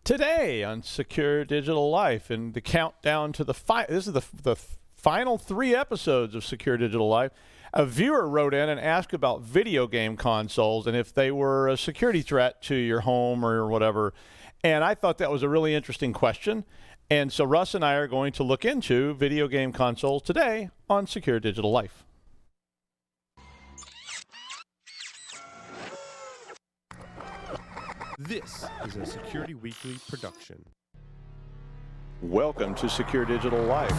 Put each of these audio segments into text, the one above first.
Today on Secure Digital Life, and the countdown to this is the final 3 episodes of Secure Digital Life. A viewer wrote in and asked about video game consoles and if they were a security threat to your home or whatever. And I thought that was a really interesting question. And so Russ and I are going to look into video game consoles today on Secure Digital Life. This is a Security Weekly production. Welcome to Secure Digital Life.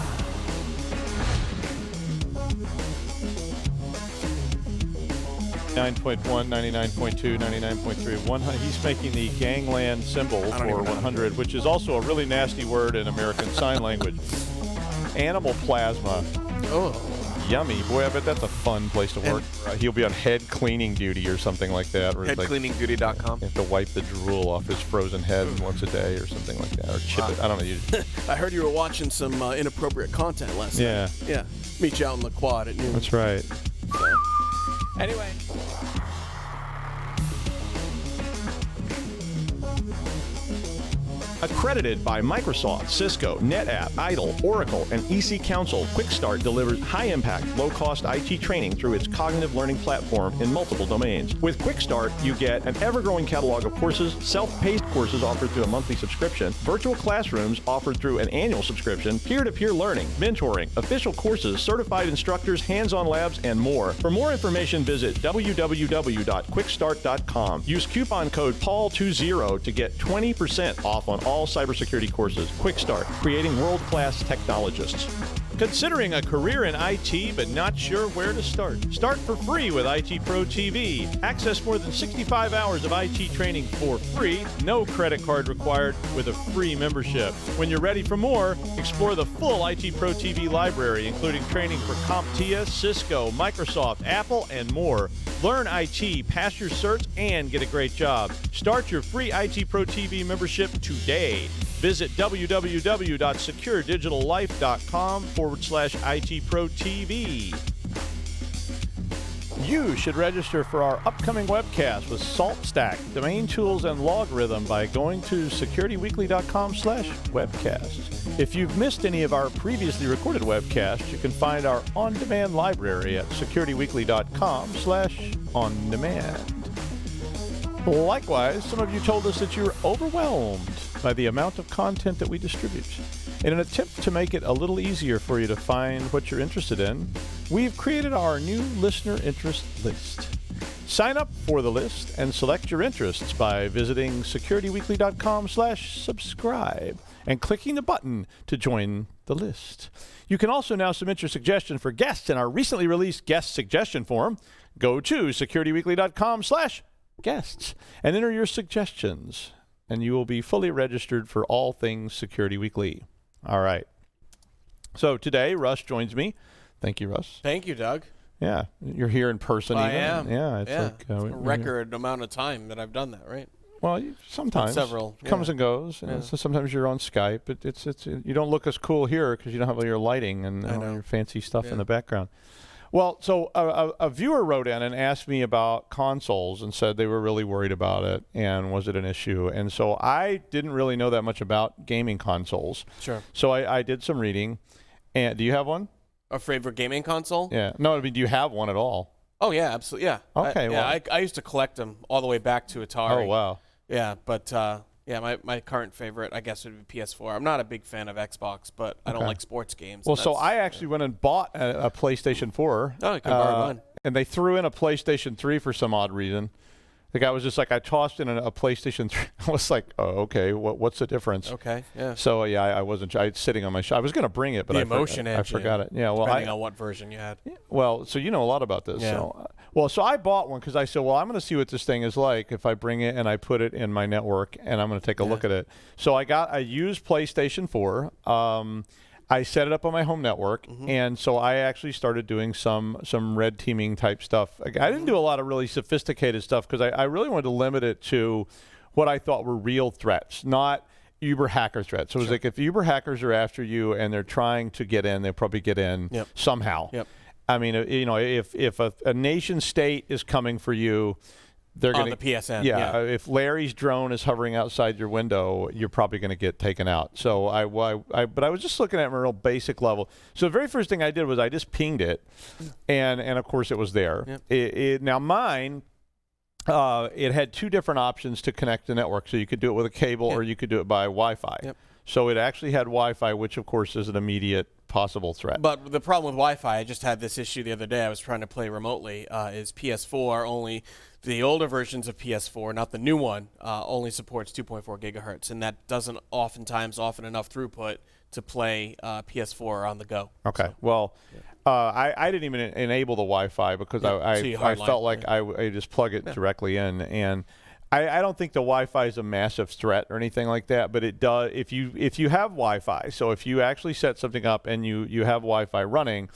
.1, 99.2, 99.3, he's making the gangland symbol for 100, which is also a really nasty word in American Sign Language. Animal plasma. Oh. Yummy. Boy, I bet that's a fun place to work. He'll be on head cleaning duty or something like that. Headcleaningduty.com. You have to wipe the drool off his frozen head once a day or something like that. Or chip it. I don't know. I heard you were watching some inappropriate content last night. Yeah. Meet you out in the quad at noon. That's right. So. Anyway. Accredited by Microsoft, Cisco, NetApp, IDLE, Oracle, and EC Council, QuickStart delivers high-impact, low-cost IT training through its cognitive learning platform in multiple domains. With QuickStart, you get an ever-growing catalog of courses, self-paced courses offered through a monthly subscription, virtual classrooms offered through an annual subscription, peer-to-peer learning, mentoring, official courses, certified instructors, hands-on labs, and more. For more information, visit www.quickstart.com. Use coupon code PAUL20 to get 20% off on all cybersecurity courses. Quick Start, creating world-class technologists. Considering a career in IT but not sure where to start? Start for free with IT Pro TV. Access more than 65 hours of IT training for free, no credit card required, with a free membership. When you're ready for more, explore the full IT Pro TV library, including training for CompTIA, Cisco, Microsoft, Apple, and more. Learn IT, pass your certs, and get a great job. Start your free IT Pro TV membership today. Visit www.securedigitalife.com/IT-Pro-TV. You should register for our upcoming webcast with SaltStack, Domain Tools, and Logarithm by going to securityweekly.com/webcast. If you've missed any of our previously recorded webcasts, you can find our on-demand library at securityweekly.com/on-demand. Likewise, some of you told us that you were overwhelmed by the amount of content that we distribute. In an attempt to make it a little easier for you to find what you're interested in, we've created our new listener interest list. Sign up for the list and select your interests by visiting securityweekly.com/subscribe and clicking the button to join the list. You can also now submit your suggestion for guests in our recently released guest suggestion form. Go to securityweekly.com/guests and enter your suggestions, and you will be fully registered for all things Security Weekly. All right. So today, Russ joins me. Thank you, Russ. Thank you, Doug. Yeah, you're here in person. I even. am. Yeah, it's like a record amount of time that I've done that, right? Well, sometimes several comes and goes. And so sometimes you're on Skype, but it's you don't look as cool here because you don't have all your lighting and all your fancy stuff in the background. Well, so a viewer wrote in and asked me about consoles and said they were really worried about it and was it an issue. And so I didn't really know that much about gaming consoles. Sure. So I did some reading. And do you have one? A favorite gaming console? Yeah. No, I mean, do you have one at all? Oh, yeah, absolutely. Yeah. Okay. I used to collect them all the way back to Atari. Oh, wow. Yeah, but my current favorite, I guess, would be PS4. I'm not a big fan of Xbox, but I don't like sports games. Well, so I actually went and bought a PlayStation 4. Oh, you can borrow mine. And they threw in a PlayStation 3 for some odd reason. The guy was just like, I tossed in a PlayStation 3. I was like, oh, okay, what's the difference? Okay, yeah. So, I wasn't I was sitting on my I was going to bring it, but I forgot it. Yeah, well, depending on what version you had. Well, so you know a lot about this. Yeah. So I bought one because I said, well, I'm going to see what this thing is like if I bring it and I put it in my network, and I'm going to take a look at it. So I used PlayStation 4. I set it up on my home network, and so I actually started doing some red teaming type stuff. I didn't do a lot of really sophisticated stuff because I really wanted to limit it to what I thought were real threats, not Uber hacker threats. So it was like if Uber hackers are after you and they're trying to get in, they'll probably get in somehow. Yep. I mean, if a nation state is coming for you, they're on going the PSN. Yeah, if Larry's drone is hovering outside your window, you're probably going to get taken out. So but I was just looking at it on a real basic level. So the very first thing I did was I just pinged it, and of course it was there. Yep. Now mine, it had two different options to connect the network. So you could do it with a cable or you could do it by Wi-Fi. Yep. So it actually had Wi-Fi, which of course is an immediate possible threat. But the problem with Wi-Fi, I just had this issue the other day. I was trying to play remotely. Is PS4 only the older versions of PS4, not the new one, only supports 2.4 gigahertz, and that doesn't often enough throughput to play PS4 on the go. Okay. So, well, I didn't even enable the Wi-Fi because I felt like I just plug it directly in, and I don't think the Wi-Fi is a massive threat or anything like that, but it does if you have Wi-Fi. So if you actually set something up and you have Wi-Fi running,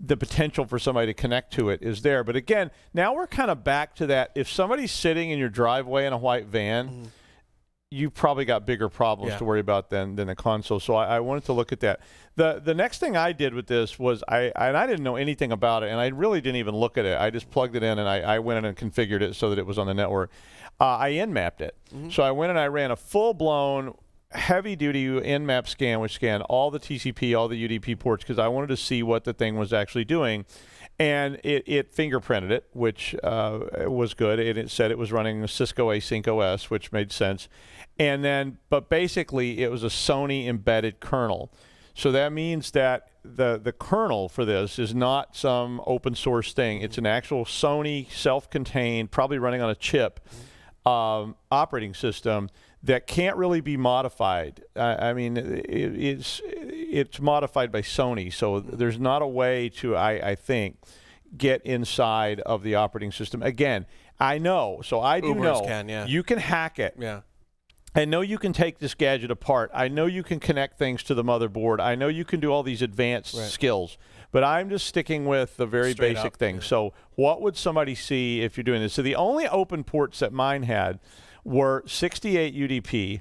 the potential for somebody to connect to it is there. But again, now we're kind of back to that. If somebody's sitting in your driveway in a white van, you probably got bigger problems to worry about than the console. So I wanted to look at that. The next thing I did with this was I didn't know anything about it, and I really didn't even look at it. I just plugged it in, and I went in and configured it so that it was on the network. I Nmapped it. So I went and I ran a full-blown heavy-duty Nmap scan, which scanned all the TCP, all the UDP ports, because I wanted to see what the thing was actually doing. And it fingerprinted it, which was good. It said it was running Cisco Async OS, which made sense. And then, but basically, it was a Sony embedded kernel. So that means that the kernel for this is not some open source thing. It's an actual Sony self-contained, probably running on a chip, operating system that can't really be modified. I mean, it's modified by Sony, so there's not a way to, I think, get inside of the operating system. Again, I know, so I do know you can hack it. Yeah. I know you can take this gadget apart. I know you can connect things to the motherboard. I know you can do all these advanced skills. But I'm just sticking with the very basic things. So what would somebody see if you're doing this? So the only open ports that mine had were 68 UDP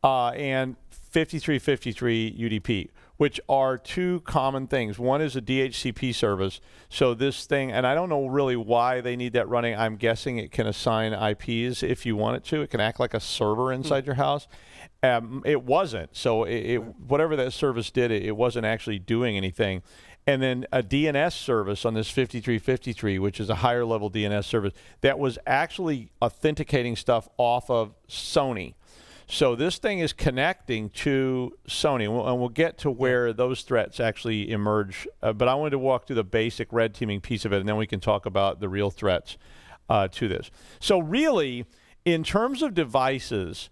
and 5353 UDP, which are two common things. One is a DHCP service. So this thing, and I don't know really why they need that running. I'm guessing it can assign IPs if you want it to. It can act like a server inside your house. It wasn't. So whatever that service did, it wasn't actually doing anything. And then a DNS service on this 5353, which is a higher level DNS service, that was actually authenticating stuff off of Sony. So this thing is connecting to Sony, and we'll get to where those threats actually emerge. But I wanted to walk through the basic red teaming piece of it, and then we can talk about the real threats to this. So really, in terms of devices,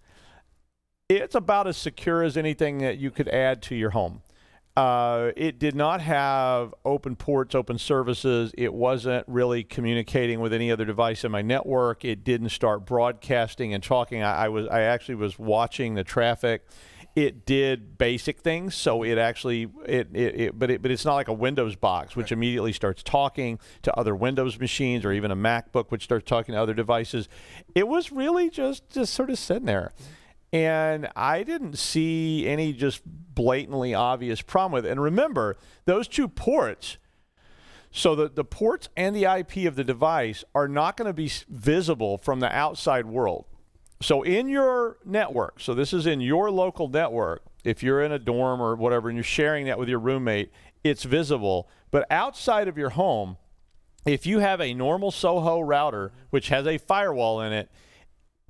it's about as secure as anything that you could add to your home. It did not have open ports, open services. It wasn't really communicating with any other device in my network. It didn't start broadcasting and talking. I actually was watching the traffic. It did basic things, so it actually but it's not like a Windows box, which immediately starts talking to other Windows machines, or even a MacBook, which starts talking to other devices. It was really just sort of sitting there. And I didn't see any just blatantly obvious problem with it. And remember, those two ports, so the ports and the IP of the device are not going to be visible from the outside world. So in your network, so this is in your local network, if you're in a dorm or whatever and you're sharing that with your roommate, it's visible. But outside of your home, if you have a normal Soho router, which has a firewall in it,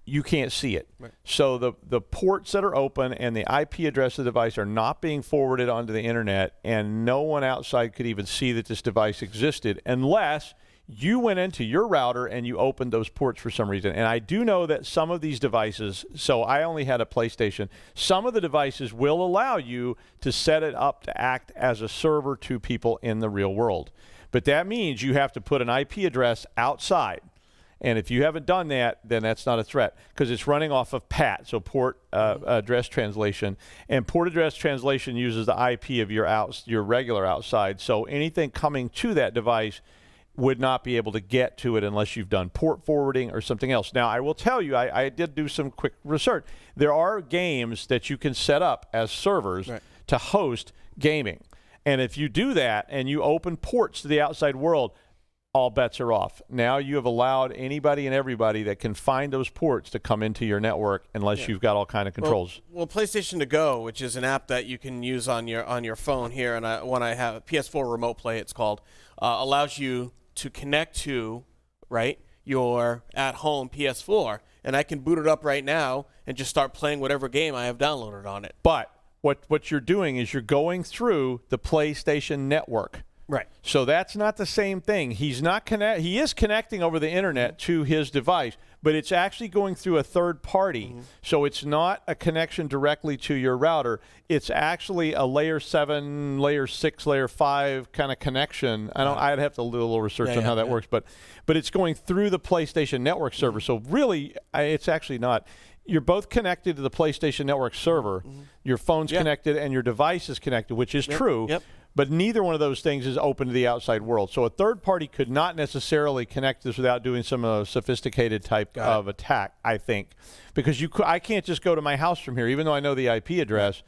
you can't see it. Right. So the ports that are open and the IP address of the device are not being forwarded onto the internet, and no one outside could even see that this device existed unless you went into your router and you opened those ports for some reason. And I do know that some of these devices, so I only had a PlayStation, some of the devices will allow you to set it up to act as a server to people in the real world. But that means you have to put an IP address outside. And if you haven't done that, then that's not a threat, because it's running off of PAT, so port address translation. And port address translation uses the IP of your regular outside. So anything coming to that device would not be able to get to it unless you've done port forwarding or something else. Now, I will tell you, I did do some quick research. There are games that you can set up as servers to host gaming. And if you do that and you open ports to the outside world, all bets are off. Now you have allowed anybody and everybody that can find those ports to come into your network unless you've got all kind of controls. Well, PlayStation To Go, which is an app that you can use on your phone here, and when I have PS4 Remote Play, it's called, allows you to connect to, right, your at-home PS4, and I can boot it up right now and just start playing whatever game I have downloaded on it. But what you're doing is you're going through the PlayStation Network. Right. So that's not the same thing. He is connecting over the internet to his device, but it's actually going through a third party. Mm-hmm. So it's not a connection directly to your router. It's actually a layer 7, layer 6, layer 5 kind of connection. I'd have to do a little research on how that works, but it's going through the PlayStation Network server. So really, it's actually not. You're both connected to the PlayStation Network server. Mm-hmm. Your phone's connected and your device is connected, which is true. Yep. But neither one of those things is open to the outside world. So a third party could not necessarily connect this without doing some sophisticated type of attack, I think. Because I can't just go to my house from here, even though I know the IP address,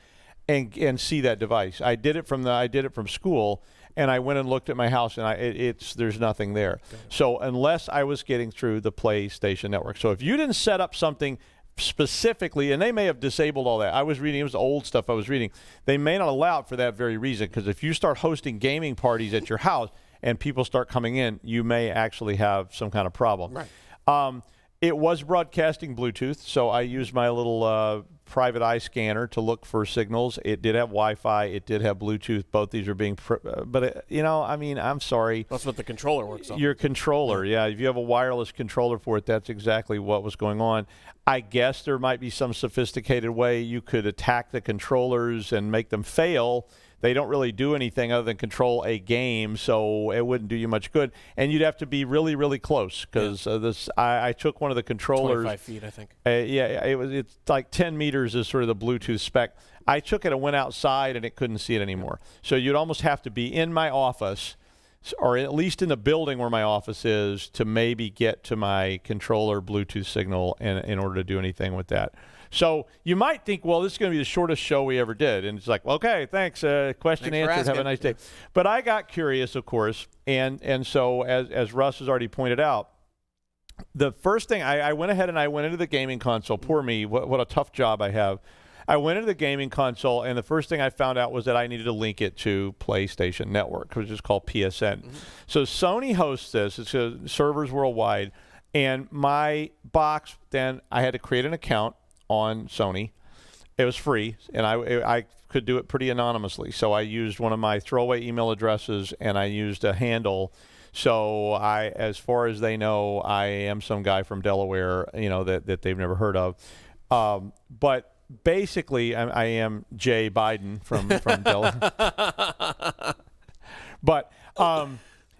and see that device. I did it from school, and I went and looked at my house, and there's nothing there. So unless I was getting through the PlayStation Network. So if you didn't set up something specifically, and they may have disabled all that. I was reading, it was old stuff I was reading. They may not allow it for that very reason, because if you start hosting gaming parties at your house and people start coming in, you may actually have some kind of problem. Right. It was broadcasting Bluetooth, so I used my little private eye scanner to look for signals. It did have Wi-Fi. It did have Bluetooth. Both these are being, I'm sorry. That's what the controller works on. Your controller, yeah. If you have a wireless controller for it, that's exactly what was going on. I guess there might be some sophisticated way you could attack the controllers and make them fail. They don't really do anything other than control a game, so it wouldn't do you much good. And you'd have to be really, really close, because I took one of the controllers. 25 feet, I think. It's like 10 meters is sort of the Bluetooth spec. I took it and went outside, and it couldn't see it anymore. So you'd almost have to be in my office, or at least in the building where my office is, to maybe get to my controller Bluetooth signal in order to do anything with that. So you might think, well, this is going to be the shortest show we ever did. And it's like, okay, thanks. Question answered. Have a nice day. But I got curious, of course. And so as Russ has already pointed out, the first thing, I went ahead and I went into the gaming console. Poor me. What a tough job I have. I went into the gaming console, and the first thing I found out was that I needed to link it to PlayStation Network, which is called PSN. Mm-hmm. So Sony hosts this. It's servers worldwide. And my box, then I had to create an account on Sony. It was free, and I could do it pretty anonymously. So I used one of my throwaway email addresses, and I used a handle. So as far as they know, I am some guy from Delaware, that they've never heard of. But basically, I am Jay Biden from Delaware. But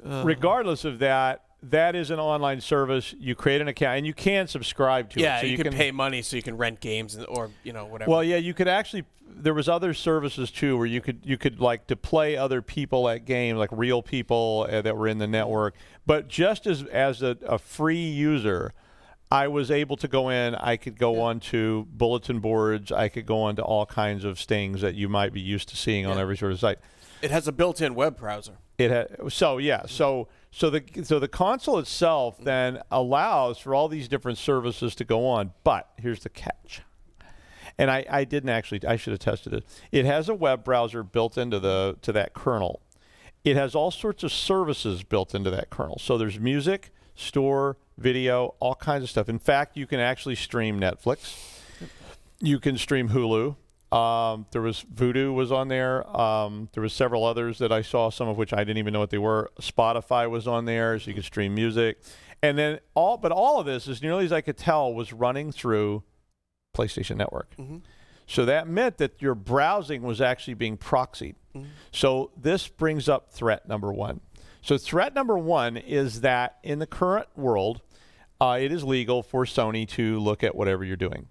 regardless of that, that is an online service. You create an account, and you can subscribe to it. Yeah, so you can pay money so you can rent games or whatever. Well, yeah, you could actually. There was other services too where you could like to play other people at games, like real people that were in the network. But just as a free user, I was able to go in. I could go on to bulletin boards. I could go on to all kinds of things that you might be used to seeing on every sort of site. It has a built-in web browser. So the console itself then allows for all these different services to go on, but here's the catch. And I didn't actually. I should have tested it. It has a web browser built into that kernel. It has all sorts of services built into that kernel. So there's music, store, video, all kinds of stuff. In fact, you can actually stream Netflix. You can stream Hulu. There was Vudu was on there. There was several others that I saw, some of which I didn't even know what they were. Spotify was on there, so you could stream music. And then all of this, as nearly as I could tell, was running through PlayStation Network. Mm-hmm. So that meant that your browsing was actually being proxied. Mm-hmm. So this brings up threat number one. So threat number one is that in the current world, it is legal for Sony to look at whatever you're doing.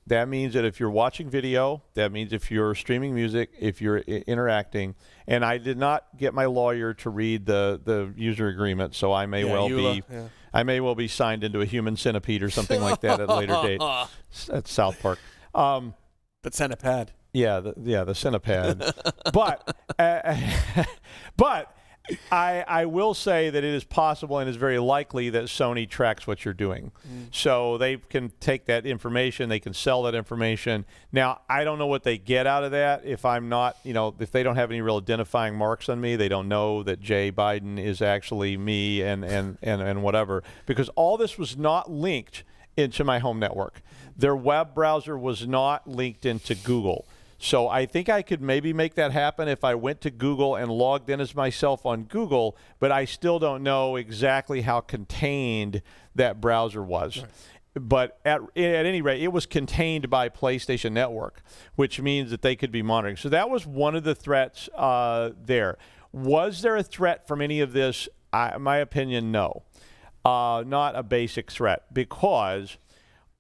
That means that if you're watching video, that means if you're streaming music, if you're interacting, and I did not get my lawyer to read the user agreement, so I may well be signed into a human centipede or something like that at a later date. At South Park. But centipede. Yeah, the centipede. But I will say that it is possible and is very likely that Sony tracks what you're doing. So they can take that information, they can sell that information. Now, I don't know what they get out of that. If I'm not, if they don't have any real identifying marks on me, they don't know that Jay Biden is actually me and whatever. Because all this was not linked into my home network. Their web browser was not linked into Google. So I think I could maybe make that happen if I went to Google and logged in as myself on Google, but I still don't know exactly how contained that browser was. Right. But at any rate, it was contained by PlayStation Network, which means that they could be monitoring. So that was one of the threats there. Was there a threat from any of this? My opinion, no. Not a basic threat, because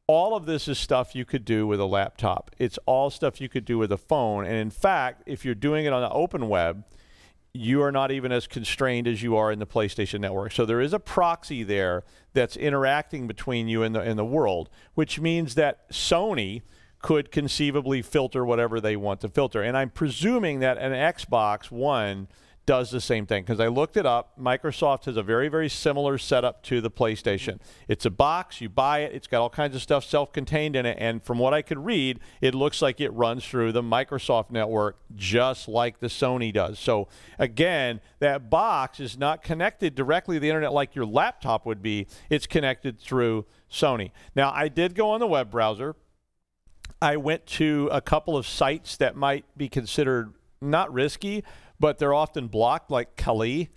all of this is stuff you could do with a laptop. It's all stuff you could do with a phone. And in fact, if you're doing it on the open web, you are not even as constrained as you are in the PlayStation Network. So there is a proxy there that's interacting between you and the world, which means that Sony could conceivably filter whatever they want to filter. And I'm presuming that an Xbox One does the same thing, because I looked it up. Microsoft has a very, very similar setup to the PlayStation. It's a box, you buy it, it's got all kinds of stuff self-contained in it, and from what I could read, it looks like it runs through the Microsoft network just like the Sony does. So again, that box is not connected directly to the internet like your laptop would be. It's connected through Sony. Now, I did go on the web browser. I went to a couple of sites that might be considered not risky, but they're often blocked, like Kali.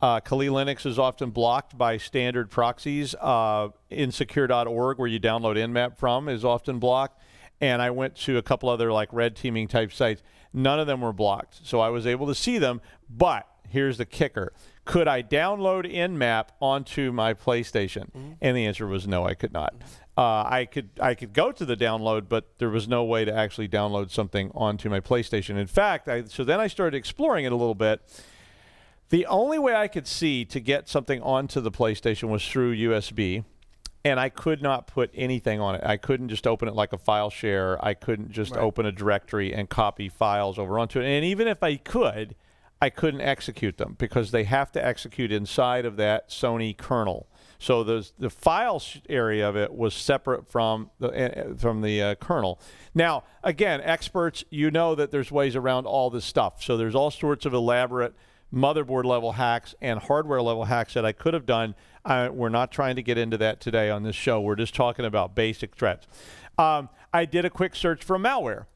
Kali Linux is often blocked by standard proxies. Insecure.org, where you download Nmap from, is often blocked. And I went to a couple other like red teaming type sites. None of them were blocked. So I was able to see them. But here's the kicker. Could I download Nmap onto my PlayStation? And the answer was no, I could not. I could go to the download, but there was no way to actually download something onto my PlayStation. In fact, so then I started exploring it a little bit. The only way I could see to get something onto the PlayStation was through USB, and I could not put anything on it. I couldn't just open it like a file share. I couldn't just open a directory and copy files over onto it. And even if I could, I couldn't execute them, because they have to execute inside of that Sony kernel. So the file area of it was separate from the kernel. Now, again, experts, you know that there's ways around all this stuff. So there's all sorts of elaborate motherboard level hacks and hardware level hacks that I could have done. We're not trying to get into that today on this show. We're just talking about basic threats. I did a quick search for malware.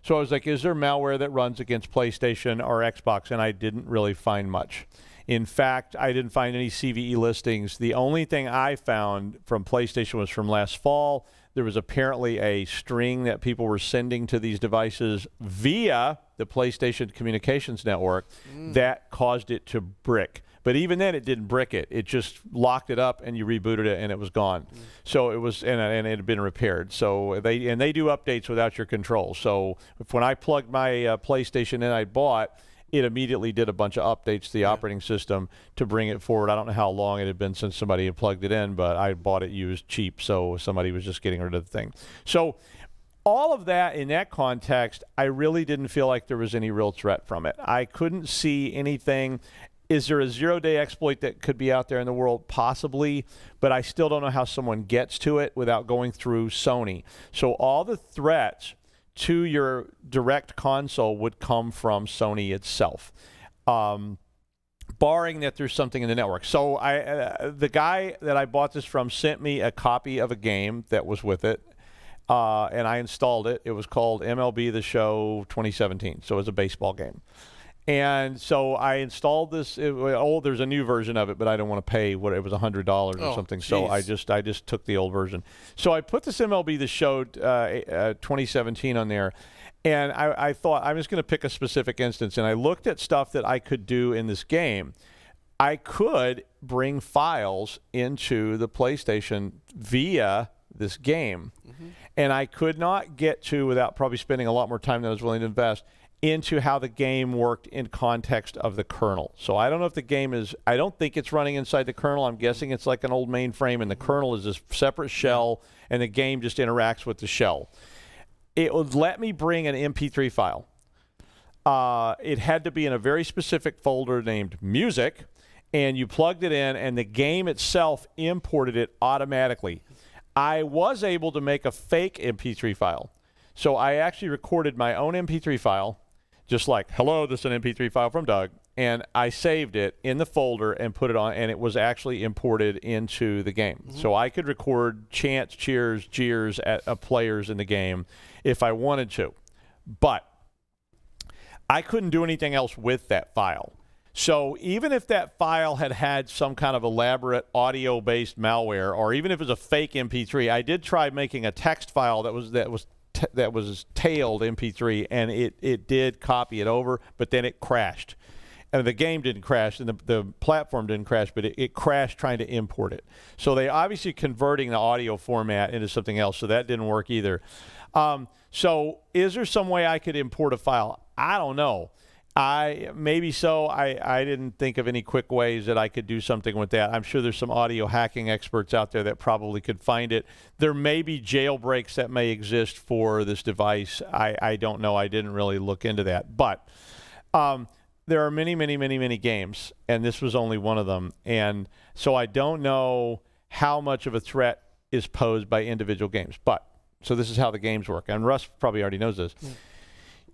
So I was like, is there malware that runs against PlayStation or Xbox? And I didn't really find much. In fact, I didn't find any CVE listings. The only thing I found from PlayStation was from last fall. There was apparently a string that people were sending to these devices via the PlayStation Communications Network that caused it to brick. But even then, it didn't brick it. It just locked it up, and you rebooted it, and it was gone. So it was, and it had been repaired. So they do updates without your control. So when I plugged my PlayStation in, I bought, it immediately did a bunch of updates to the operating system to bring it forward. I don't know how long it had been since somebody had plugged it in, but I bought it used cheap, so somebody was just getting rid of the thing. So all of that, in that context, I really didn't feel like there was any real threat from it. I couldn't see anything. Is there a zero-day exploit that could be out there in the world? Possibly, but I still don't know how someone gets to it without going through Sony. So all the threats to your direct console would come from Sony itself, barring that there's something in the network. So the guy that I bought this from sent me a copy of a game that was with it, and I installed it. It was called MLB The Show 2017, so it was a baseball game. And so I installed this. There's a new version of it, but I don't want to pay what it was, $100 or something. Geez. So I just took the old version. So I put this MLB The Show 2017 on there, and I thought I'm just going to pick a specific instance. And I looked at stuff that I could do in this game. I could bring files into the PlayStation via this game, and I could not get to, without probably spending a lot more time than I was willing to invest, into how the game worked in context of the kernel. So I don't know if the game is, I don't think it's running inside the kernel. I'm guessing it's like an old mainframe, and the kernel is this separate shell, and the game just interacts with the shell. It would let me bring an MP3 file. it had to be in a very specific folder named Music, and you plugged it in, and the game itself imported it automatically. I was able to make a fake MP3 file. So I actually recorded my own MP3 file, just like, hello, this is an MP3 file from Doug, and I saved it in the folder and put it on, and it was actually imported into the game. So I could record chants, cheers, jeers at players in the game if I wanted to. But I couldn't do anything else with that file. So even if that file had some kind of elaborate audio-based malware, or even if it was a fake MP3, I did try making a text file that was tailed MP3, and it did copy it over, but then it crashed. And the game didn't crash, and the platform didn't crash, but it crashed trying to import it. So they obviously converting the audio format into something else, so that didn't work either. So is there some way I could import a file? I don't know. Maybe so. I didn't think of any quick ways that I could do something with that. I'm sure there's some audio hacking experts out there that probably could find it. There may be jailbreaks that may exist for this device. I don't know. I didn't really look into that. But there are many, many, many, many games, and this was only one of them. And so I don't know how much of a threat is posed by individual games. But so this is how the games work. And Russ probably already knows this. Yeah.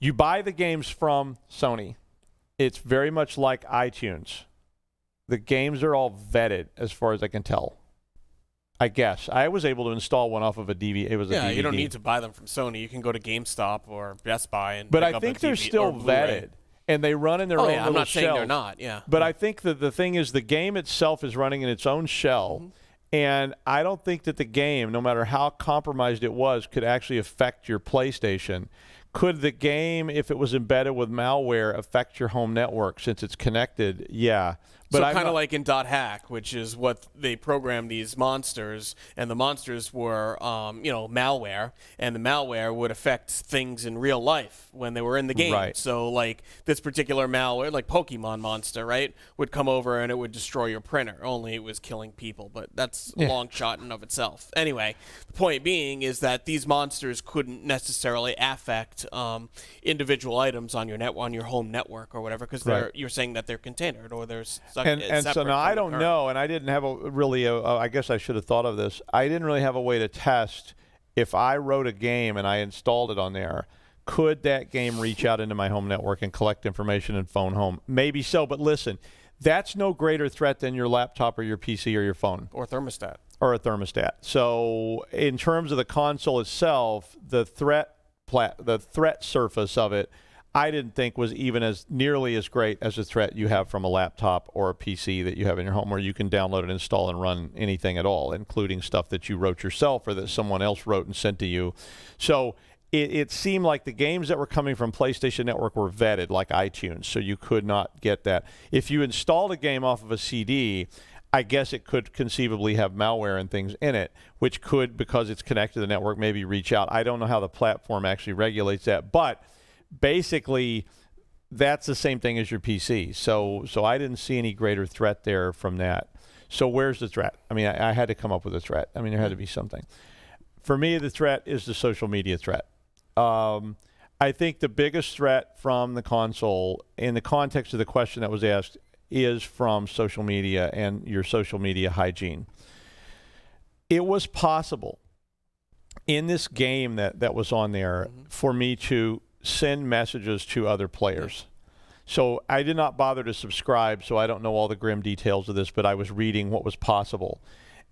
You buy the games from Sony. It's very much like iTunes. The games are all vetted, as far as I can tell. I guess. I was able to install one off of a DVD. It was a DVD. You don't need to buy them from Sony. You can go to GameStop or Best Buy and but pick I up think a they're DVD still or Blu-ray. vetted. And they run in their own little I'm not shell. saying they're not, yeah. But I think that the thing is the game itself is running in its own shell. And I don't think that the game, no matter how compromised it was, could actually affect your PlayStation. Could the game, if it was embedded with malware, affect your home network since it's connected? Yeah. But so kind of like in .hack, which is what they programmed these monsters, and the monsters were, malware, and the malware would affect things in real life when they were in the game. Right. So like this particular malware, like Pokemon monster, right, would come over and it would destroy your printer. Only it was killing people, but that's a long shot in of itself. Anyway, the point being is that these monsters couldn't necessarily affect individual items on your home network or whatever, because you're saying that they're contained or they're and so now I don't know, and I didn't have I guess I should have thought of this. I didn't really have a way to test if I wrote a game and I installed it on there, could that game reach out into my home network and collect information and phone home? Maybe so, but listen, that's no greater threat than your laptop or your PC or your phone. Or thermostat. Or a thermostat. So in terms of the console itself, the threat surface of it, I didn't think was even as nearly as great as a threat you have from a laptop or a PC that you have in your home, where you can download and install and run anything at all, including stuff that you wrote yourself or that someone else wrote and sent to you. So it seemed like the games that were coming from PlayStation Network were vetted, like iTunes, so you could not get that. If you installed a game off of a CD, I guess it could conceivably have malware and things in it, which could, because it's connected to the network, maybe reach out. I don't know how the platform actually regulates that, but basically that's the same thing as your PC. So I didn't see any greater threat there from that. So where's the threat? I mean, I had to come up with a threat. I mean, there had to be something. For me, the threat is the social media threat. I think the biggest threat from the console, in the context of the question that was asked, is from social media and your social media hygiene. It was possible in this game that was on there for me to send messages to other players. So I did not bother to subscribe, so I don't know all the grim details of this, but I was reading what was possible.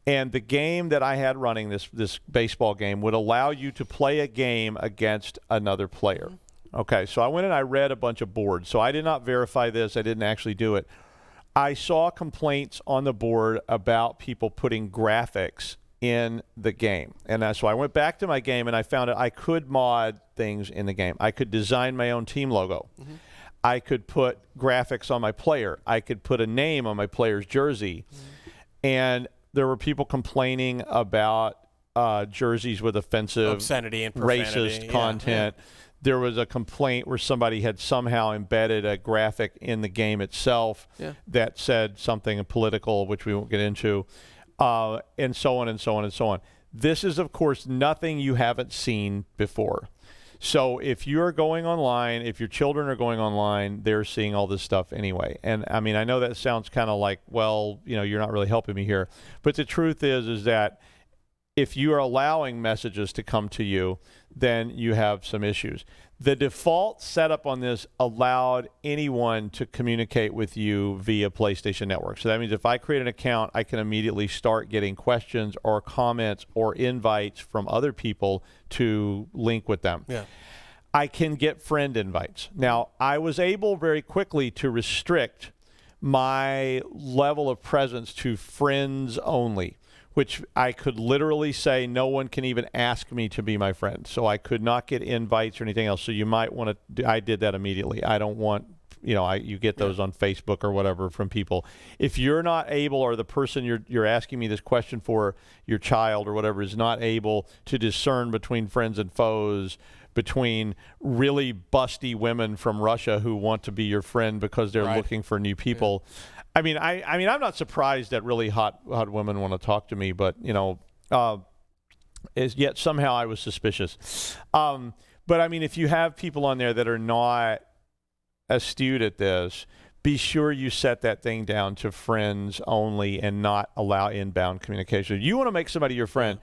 And the game that I had running, this baseball game, would allow you to play a game against another player. Okay, so I went and I read a bunch of boards. So I did not verify this. I didn't actually do it. I saw complaints on the board about people putting graphics in the game. And so I went back to my game and I found out I could mod things in the game. I could design my own team logo. I could put graphics on my player. I could put a name on my player's jersey. And there were people complaining about jerseys with offensive, obscenity and profanity, racist content. There was a complaint where somebody had somehow embedded a graphic in the game itself that said something political, which we won't get into, and so on and so on and so on. This is, of course, nothing you haven't seen before. So if you're going online, if your children are going online, they're seeing all this stuff anyway. And I mean, I know that sounds kind of like, well, you're not really helping me here. But the truth is that if you are allowing messages to come to you, then you have some issues. The default setup on this allowed anyone to communicate with you via PlayStation Network. So that means if I create an account, I can immediately start getting questions or comments or invites from other people to link with them. Yeah. I can get friend invites. Now, I was able very quickly to restrict my level of presence to friends only, which I could literally say no one can even ask me to be my friend. So I could not get invites or anything else. So you might want to, I did that immediately. I don't want, you get those on Facebook or whatever from people. If you're not able, or the person you're asking me this question for, your child or whatever, is not able to discern between friends and foes, between really busty women from Russia who want to be your friend because they're looking for new people. Yeah. I mean, I'm not surprised that really hot women want to talk to me, but yet somehow I was suspicious. But I mean, if you have people on there that are not astute at this, be sure you set that thing down to friends only and not allow inbound communication. You want to make somebody your friend,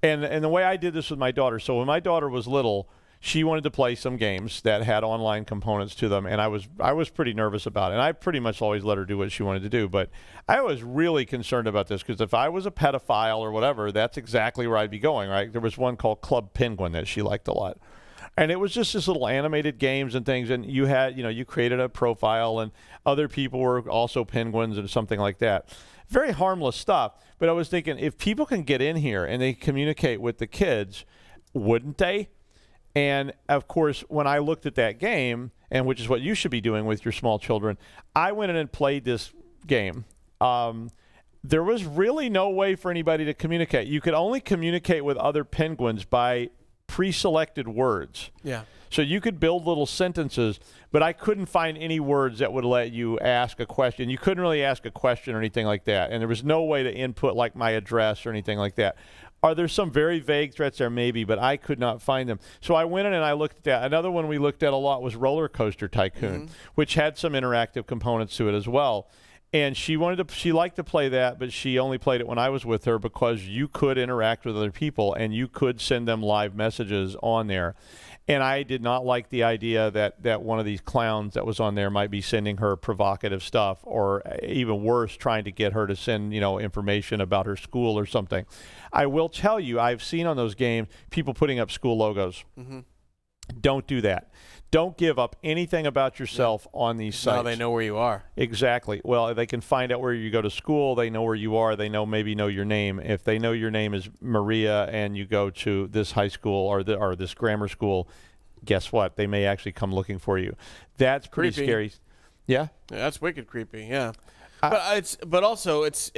and the way I did this with my daughter. So when my daughter was little, she wanted to play some games that had online components to them, and I was pretty nervous about it. And I pretty much always let her do what she wanted to do, but I was really concerned about this because if I was a pedophile or whatever, that's exactly where I'd be going, right? There was one called Club Penguin that she liked a lot. And it was just this little animated games and things, and you had, you created a profile, and other people were also penguins and something like that. Very harmless stuff, but I was thinking, if people can get in here and they communicate with the kids, wouldn't they? And, of course, when I looked at that game, and which is what you should be doing with your small children, I went in and played this game. There was really no way for anybody to communicate. You could only communicate with other penguins by pre-selected words. Yeah. So you could build little sentences, but I couldn't find any words that would let you ask a question. You couldn't really ask a question or anything like that. And there was no way to input like my address or anything like that. Are there some very vague threats there? Maybe, but I could not find them. So I went in and I looked at that. Another one we looked at a lot was Roller Coaster Tycoon, which had some interactive components to it as well. And she liked to play that, but she only played it when I was with her because you could interact with other people and you could send them live messages on there. And I did not like the idea that one of these clowns that was on there might be sending her provocative stuff, or even worse, trying to get her to send, information about her school or something. I will tell you, I've seen on those games people putting up school logos. Mm-hmm. Don't do that. Don't give up anything about yourself on these sites. No, they know where you are. Exactly. Well, they can find out where you go to school. They know where you are. They maybe know your name. If they know your name is Maria and you go to this high school or this grammar school, guess what? They may actually come looking for you. That's pretty scary. Yeah? That's wicked creepy. Yeah. But also it's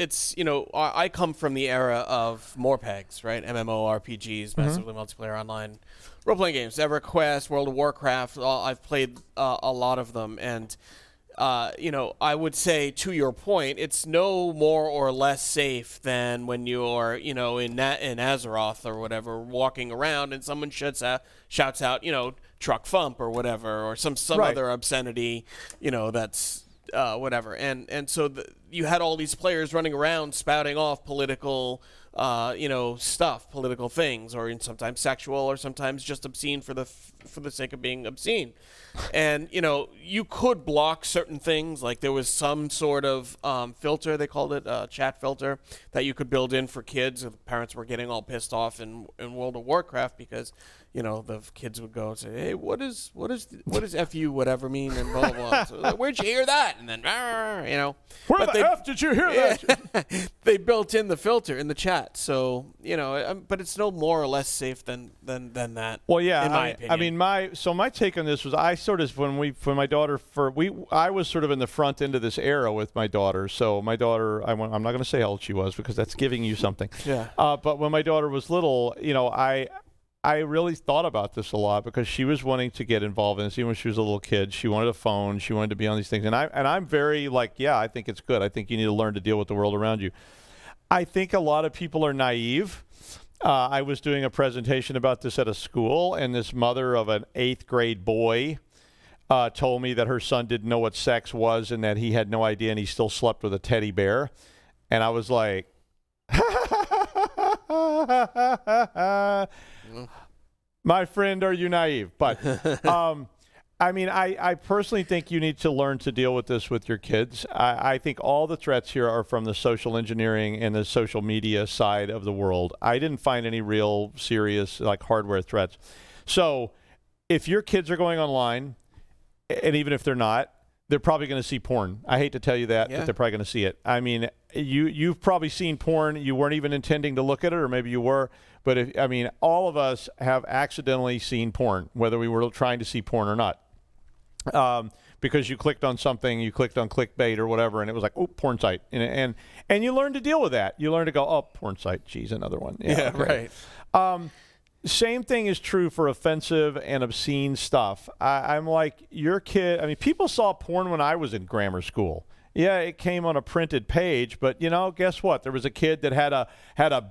I come from the era of MORPGs, right? MMORPGs, massively multiplayer online role-playing games, EverQuest, World of Warcraft. I've played a lot of them, and I would say, to your point, it's no more or less safe than when you're in Azeroth or whatever, walking around and someone shouts out truck thump or whatever, or some other obscenity, that's whatever. And so you had all these players running around spouting off political stuff, political things, or sometimes sexual, or sometimes just obscene for the sake of being obscene. And you could block certain things. Like there was some sort of filter, they called it a chat filter, that you could build in for kids if parents were getting all pissed off in World of Warcraft because the kids would go and say, hey, what does FU whatever mean, and blah, blah, blah. So, like, where'd you hear that? And then, Where the F did you hear that? They built in the filter in the chat. So, but it's no more or less safe than that. Well, yeah. In my opinion. I mean, my take on this was I was sort of in the front end of this era with my daughter. So my daughter, I'm not going to say how old she was because that's giving you something. Yeah. But when my daughter was little, I really thought about this a lot because she was wanting to get involved in this. Even when she was a little kid, she wanted a phone. She wanted to be on these things. And I'm very I think it's good. I think you need to learn to deal with the world around you. I think a lot of people are naive. I was doing a presentation about this at a school, and this mother of an 8th grade boy told me that her son didn't know what sex was and that he had no idea and he still slept with a teddy bear. And I was like, my friend, are you naive? But I mean, I personally think you need to learn to deal with this with your kids. I think all the threats here are from the social engineering and the social media side of the world. I didn't find any real serious like hardware threats. So if your kids are going online, and even if they're not, they're probably going to see porn. I hate to tell you that, but they're probably going to see it. I mean, you've probably seen porn. You weren't even intending to look at it, or maybe you were. But all of us have accidentally seen porn, whether we were trying to see porn or not. Because you clicked on something, you clicked on clickbait or whatever, and it was like, oh, porn site. And you learn to deal with that. You learn to go, oh, porn site, geez, another one. Yeah, okay. Right. Same thing is true for offensive and obscene stuff. I'm like, your kid, I mean, people saw porn when I was in grammar school. Yeah, it came on a printed page, but guess what? There was a kid that had a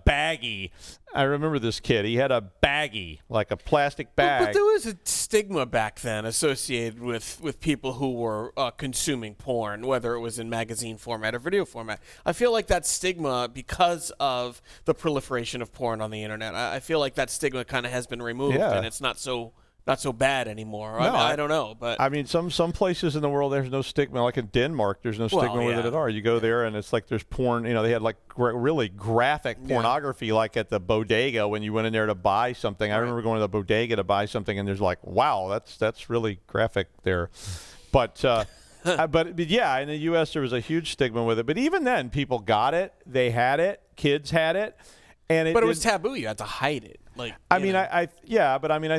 baggie. I remember this kid. He had a baggie, like a plastic bag. But there was a stigma back then associated with people who were consuming porn, whether it was in magazine format or video format. I feel like that stigma, because of the proliferation of porn on the internet, I feel like that stigma kind of has been removed, and it's not so bad anymore. No, I don't know, but I mean, some places in the world there's no stigma. Like in Denmark, there's no stigma with it at all. You go there and it's like there's porn. They had like really graphic pornography, like at the bodega when you went in there to buy something. I remember going to the bodega to buy something, and there's like, wow, that's really graphic there. But but yeah, in the U.S. there was a huge stigma with it. But even then, people got it. They had it. Kids had it. But it was taboo. You had to hide it. I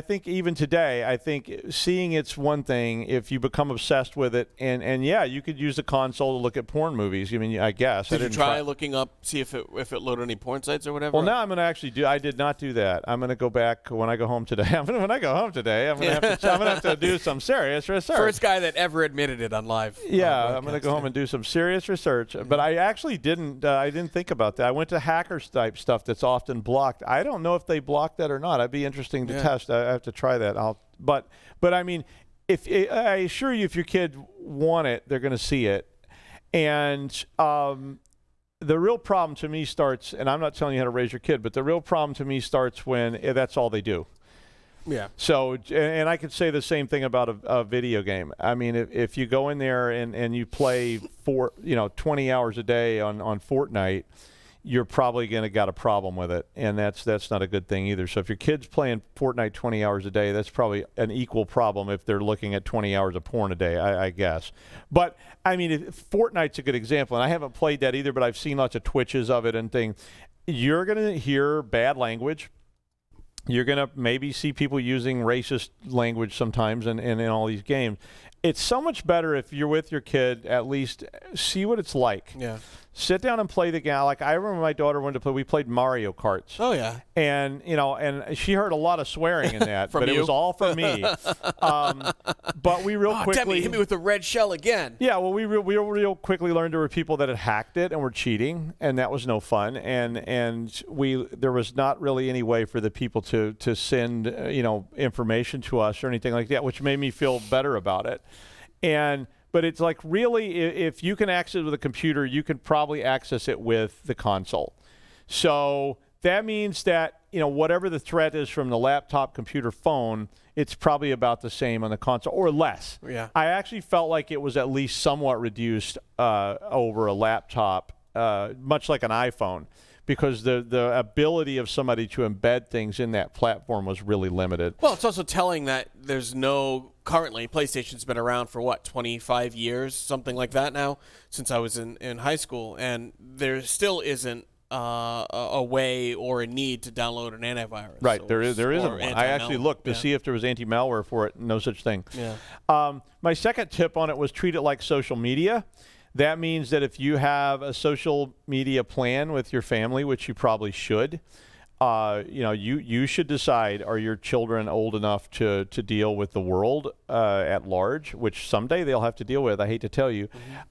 think even today, I think seeing it's one thing if you become obsessed with it, and you could use the console to look at porn movies. I mean, I guess. Did you try looking up, see if it loaded any porn sites or whatever? Well, now I'm going to actually I did not do that. I'm going to go back when I go home today. I'm going to have to do some serious research. First guy that ever admitted it on live. Yeah, I'm going to go home and do some serious research. But I actually didn't. I didn't think about that. I went to hackers type stuff that's often blocked. I don't know if they block that or not. It'd be interesting to test. I have to try that. But I mean, I assure you, if your kid want it, they're going to see it. And the real problem to me starts, and I'm not telling you how to raise your kid, but the real problem to me starts when that's all they do. Yeah. So, and I could say the same thing about a video game. I mean, if you go in there and you play 20 hours a day on Fortnite, you're probably going to got a problem with it, and that's not a good thing either. So if your kid's playing Fortnite 20 hours a day, that's probably an equal problem if they're looking at 20 hours of porn a day, I guess. But, I mean, Fortnite's a good example, and I haven't played that either, but I've seen lots of Twitches of it and things. You're going to hear bad language. You're going to maybe see people using racist language sometimes in all these games. It's so much better if you're with your kid, at least see what it's like. Yeah. Sit down and play the game. Like I remember my daughter wanted to play. We played Mario Karts. Oh yeah. And and she heard a lot of swearing in that, but you? It was all from me. But we real quickly Debbie, hit me with the red shell again. Yeah. Well, we real quickly learned there were people that had hacked it and were cheating, and that was no fun. And there was not really any way for the people to send information to us or anything like that, which made me feel better about it. But it's like really, if you can access it with a computer, you can probably access it with the console. So that means that, whatever the threat is from the laptop, computer, phone, it's probably about the same on the console or less. Yeah. I actually felt like it was at least somewhat reduced over a laptop, much like an iPhone, because the ability of somebody to embed things in that platform was really limited. Well, it's also telling that there's currently, PlayStation's been around for 25 years, something like that now, since I was in high school, and there still isn't a way or a need to download an antivirus. Right, there isn't one. I actually looked to see if there was anti-malware for it. No such thing. Yeah. My second tip on it was treat it like social media. That means that if you have a social media plan with your family, which you probably should, you should decide, are your children old enough to deal with the world at large, which someday they'll have to deal with, I hate to tell you,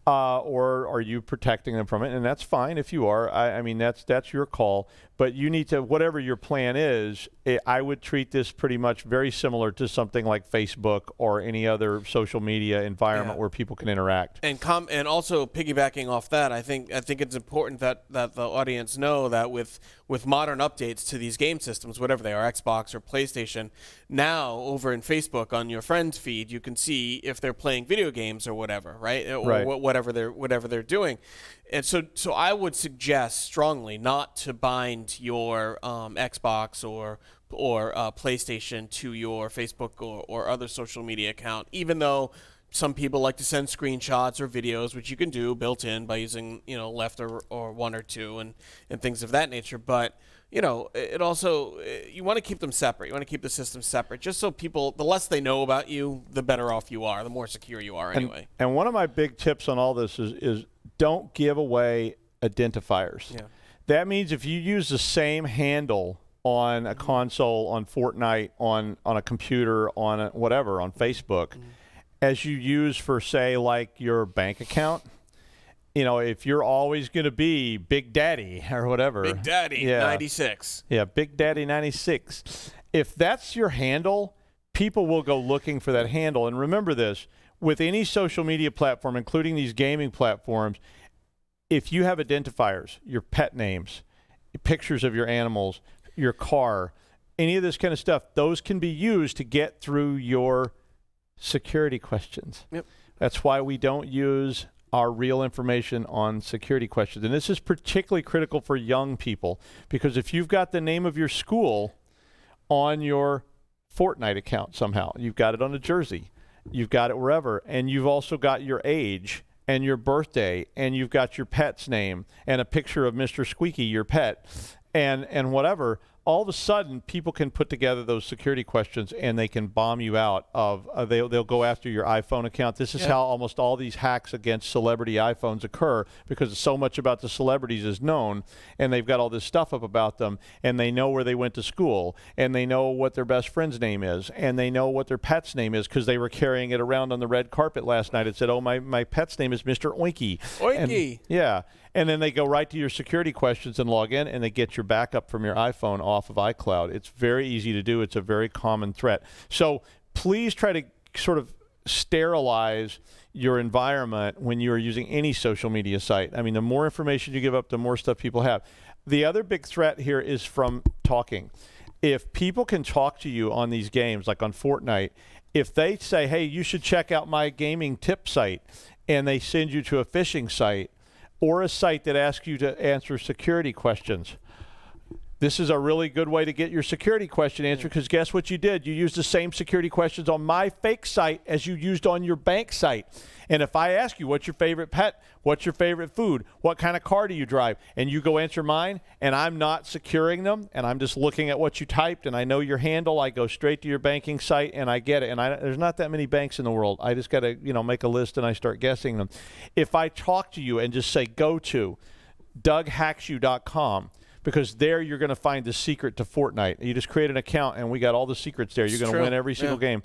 or are you protecting them from it? And that's fine if you are. I mean, that's your call. But you need to, whatever your plan is, I would treat this pretty much very similar to something like Facebook or any other social media environment where people can interact. And also piggybacking off that, I think it's important that the audience know that with modern updates to these game systems, whatever they are, Xbox or PlayStation, now over in Facebook on your friends feed, you can see if they're playing video games or whatever, right? Or whatever they're doing. And so I would suggest strongly not to bind your Xbox or PlayStation to your Facebook or other social media account, even though some people like to send screenshots or videos, which you can do built in by using, left or one or two and things of that nature. But, it also, you want to keep them separate. You want to keep the system separate, just so people, the less they know about you, the better off you are, the more secure you are anyway. And one of my big tips on all this is don't give away identifiers. Yeah. That means if you use the same handle on a console, on Fortnite, on a computer, on whatever, on Facebook, as you use for, say, like your bank account, if you're always going to be Big Daddy or whatever. Big Daddy 96. Yeah, Big Daddy 96. If that's your handle, people will go looking for that handle. And remember this, with any social media platform, including these gaming platforms, if you have identifiers, your pet names, pictures of your animals, your car, any of this kind of stuff, those can be used to get through your security questions. Yep. That's why we don't use our real information on security questions. And this is particularly critical for young people, because if you've got the name of your school on your Fortnite account somehow, you've got it on a jersey, you've got it wherever, and you've also got your age and your birthday, and you've got your pet's name and a picture of Mr. Squeaky, your pet, and whatever, all of a sudden people can put together those security questions and they can bomb you out of they'll go after your iPhone account. This is how almost all these hacks against celebrity iPhones occur, because so much about the celebrities is known, and they've got all this stuff up about them, and they know where they went to school, and they know what their best friend's name is, and they know what their pet's name is because they were carrying it around on the red carpet last night and said, oh, my pet's name is Mr. Oinky. Oinky. And then they go right to your security questions and log in, and they get your backup from your iPhone off of iCloud. It's very easy to do. It's a very common threat. So please try to sort of sterilize your environment when you are using any social media site. I mean, the more information you give up, the more stuff people have. The other big threat here is from talking. If people can talk to you on these games, like on Fortnite, if they say, hey, you should check out my gaming tip site, and they send you to a phishing site, or a site that asks you to answer security questions. This is a really good way to get your security question answered, because guess what you did? You used the same security questions on my fake site as you used on your bank site. And if I ask you, what's your favorite pet? What's your favorite food? What kind of car do you drive? And you go answer mine, and I'm not securing them, and I'm just looking at what you typed, and I know your handle, I go straight to your banking site, and I get it. And there's not that many banks in the world. I just got to, make a list, and I start guessing them. If I talk to you and just say, go to DougHacksYou.com, because there you're going to find the secret to Fortnite. You just create an account, and we got all the secrets there. You're going to win every single game.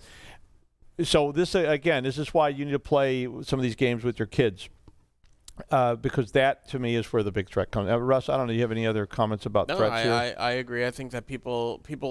So this, again, this is why you need to play some of these games with your kids, because that, to me, is where the big threat comes. Russ, I don't know, do you have any other comments about threats here? I agree. I think that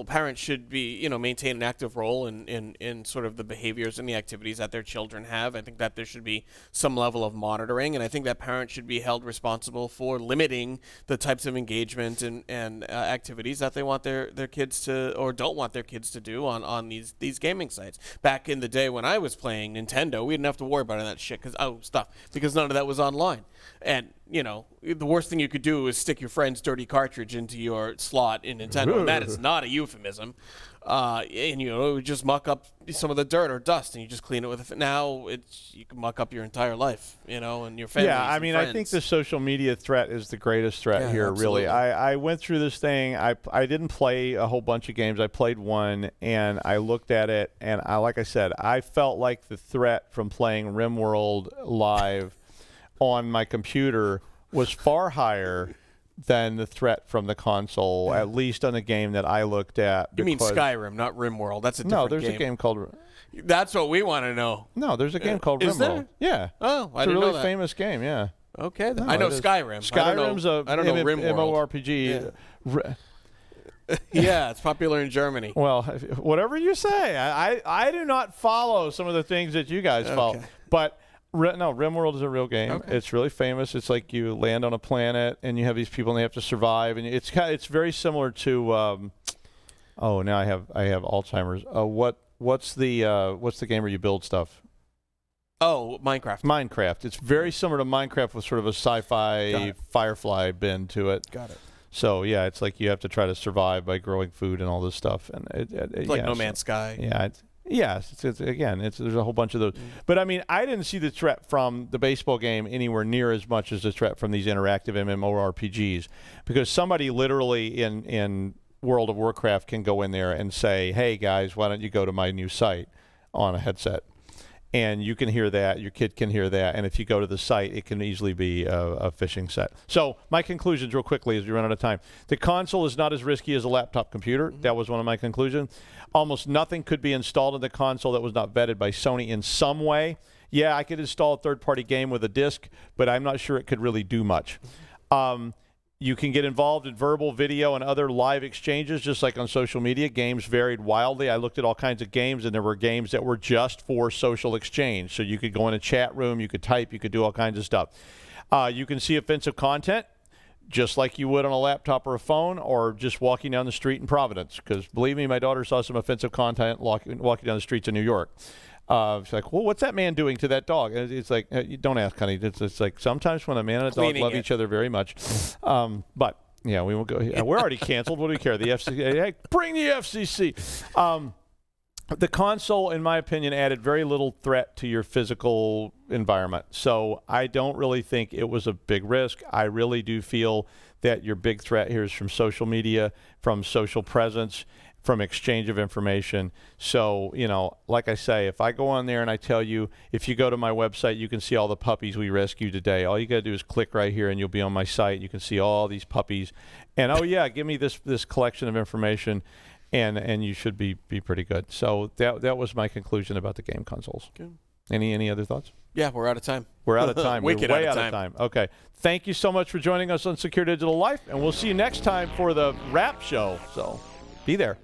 parents should be, maintain an active role in sort of the behaviors and the activities that their children have. I think that there should be some level of monitoring, and I think that parents should be held responsible for limiting the types of engagement and activities that they want their kids to, or don't want their kids to do on these gaming sites. Back in the day when I was playing Nintendo, we didn't have to worry about that shit because none of that was online. And, the worst thing you could do is stick your friend's dirty cartridge into your slot in Nintendo. And that is not a euphemism. And, it would just muck up some of the dirt or dust, and you just clean it with now you can muck up your entire life, and your family. Yeah, I mean, I think the social media threat is the greatest threat here, absolutely. really. I went through this thing. I didn't play a whole bunch of games. I played one, and I looked at it, and like I said, I felt like the threat from playing RimWorld live on my computer was far higher than the threat from the console, at least on the game that I looked at. You mean Skyrim, not RimWorld. That's a different game. No, there's a game called... That's what we want to know. No, there's a game called Is RimWorld. there? Yeah. Oh, I didn't know that. It's a really famous game, yeah. Okay, No, I know it is. Skyrim. Skyrim's I don't know RimWorld. MMORPG. Yeah. Yeah, it's popular in Germany. Well, whatever you say. I do not follow some of the things that you guys follow. But no, RimWorld is a real game. Okay. It's really famous. It's like you land on a planet and you have these people and they have to survive. And it's very similar to. Now I have Alzheimer's. What's the game where you build stuff? Oh, Minecraft. Minecraft. It's very similar to Minecraft with sort of a sci-fi Firefly bend to it. Got it. So yeah, it's like you have to try to survive by growing food and all this stuff, and It's like No Man's Sky. Yeah, there's a whole bunch of those. But I mean, I didn't see the threat from the baseball game anywhere near as much as the threat from these interactive MMORPGs, because somebody literally in World of Warcraft can go in there and say, "Hey guys, why don't you go to my new site on a headset?" And you can hear that, your kid can hear that, and if you go to the site, it can easily be a phishing set. So my conclusions real quickly as we run out of time. The console is not as risky as a laptop computer. That was one of my conclusions. Almost nothing could be installed in the console that was not vetted by Sony in some way. Yeah, I could install a third-party game with a disc, but I'm not sure it could really do much. You can get involved in verbal, video, and other live exchanges, just like on social media. Games varied wildly. I looked at all kinds of games, and there were games that were just for social exchange. So you could go in a chat room, you could type, you could do all kinds of stuff. You can see offensive content, just like you would on a laptop or a phone, or just walking down the street in Providence. Because believe me, my daughter saw some offensive content walking down the streets of New York. She's like, well, what's that man doing to that dog? And it's like, don't ask, honey. It's like sometimes when a man and a dog love each other very much. But, yeah, we won't go. We're already canceled. What do we care? The FCC. Hey, bring the FCC. The console, in my opinion, added very little threat to your physical environment. So I don't really think it was a big risk. I really do feel that your big threat here is from social media, from social presence, from exchange of information. So, like I say, if I go on there and I tell you, if you go to my website, you can see all the puppies we rescued today. All you got to do is click right here and you'll be on my site. You can see all these puppies. And, oh, yeah, give me this collection of information, and you should be pretty good. So that was my conclusion about the game consoles. Good. Any other thoughts? Yeah, we're out of time. We're out of time. We're Wicked way out out of time. Okay. Thank you so much for joining us on Secure Digital Life, and we'll see you next time for the wrap show. So be there.